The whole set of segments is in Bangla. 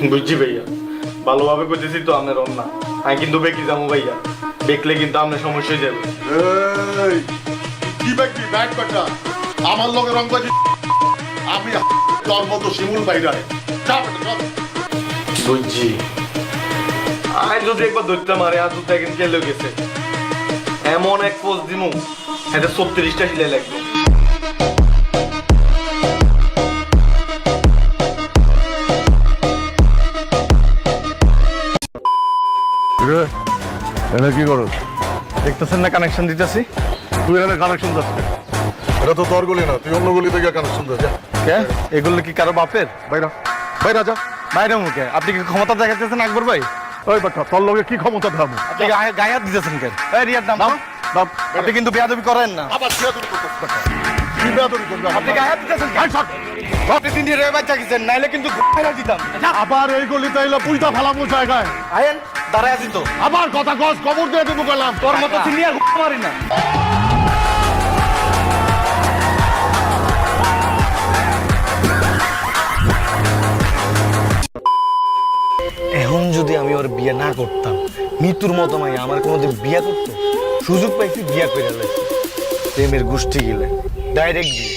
বুঝছি ভাইয়া, ভালোভাবে করতেছি তো আপনার অন্য। আমি কিন্তু বেঁকে যাবো ভাইয়া, দেখলে কিন্তু আপনার সমস্যা হয়ে যাবে। এই কি ব্যক্তি ব্যাগ কাটা আমার লগে রংবাজি আমি তোর মতো শিমুল বাইরে চল চল। বুঝছি, আমি যদি একবার ধরতে মারে আর দুটো একদিন কেলেও গেছে, এমন এক পোস্ট দিমু এটা 36টা সিলাই লাগবে। এনে কি করো? দেখতেছেন না কানেকশন দিতেছি? তুই এনে কানেকশন যাচ্ছে, এটা তো তোর গলি না, তুই অন্য গলি থেকে কানেকশন দে। যা কে এগুলো কি কারো বাপের? বাইরা বাইরা যা। বাইরে মুখে আপনি কি ক্ষমতা দেখাচ্ছেন আকবর ভাই? ওই বাচ্চা তোর লগে কি ক্ষমতা থাকবো? আপনি গায়ে হাত দিতেছেন কেন? এই রিয়াদ নাম আপনি কিন্তু বেয়াদবি করেন না। আবার বেয়াদবি করতেছ বাচ্চা, কি বেয়াদবি করবি? আপনি গায়ে হাত দিতেছেন কেন? আপনি তিন দিন বাচ্চা গেছেন, নাইলে কিন্তু ঘুরে দিতাম। আবার এই গলিতে এলো পুইতা ফালামো জায়গায়, আয়েন দাঁড়ায় আছি তো। আবার কথা কস, খবর দিয়ে দেবো গেলাম তোর মতো সিনিয়র মারি না। এখন যদি আমি ওর বিয়ে না করতাম, মৃত্যুর মতো মাই আমার কোনোদিন বিয়ে করতো? সুযোগ পাইছি, বিয়ে করে লাগছে। প্রেমের গোষ্ঠী গিলে ডাইরেক্ট বিয়ে।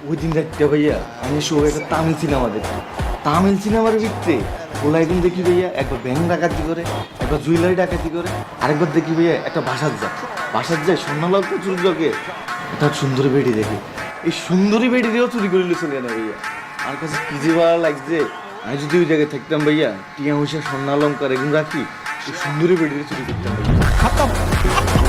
ওই দিন রাখতে ভাইয়া আমি শুভ একটা তামিল সিনেমা দেখি। তামিল সিনেমার ভিত্তিতে ওলা একদিন দেখি ভাইয়া একবার ব্যাংক ডাকাতি করে, একবার জুয়েলারি ডাকাতি করে, আরেকবার দেখি ভাইয়া একটা বাসার যায় স্বর্ণালক্ষ চুরি লোকে একটা সুন্দরী বেটি দেখি। এই সুন্দরী বেটি দিয়েও চুরি করে চলে না ভাইয়া। আমার কাছে কি যে ভালো লাগছে, আমি যদি ওই জায়গায় থাকতাম ভাইয়া, টিয়া পয়সা স্বর্ণালঙ্কার এগুলো রাখি, এই সুন্দরী বেটি দিয়ে চুরি করতাম ভাইয়া।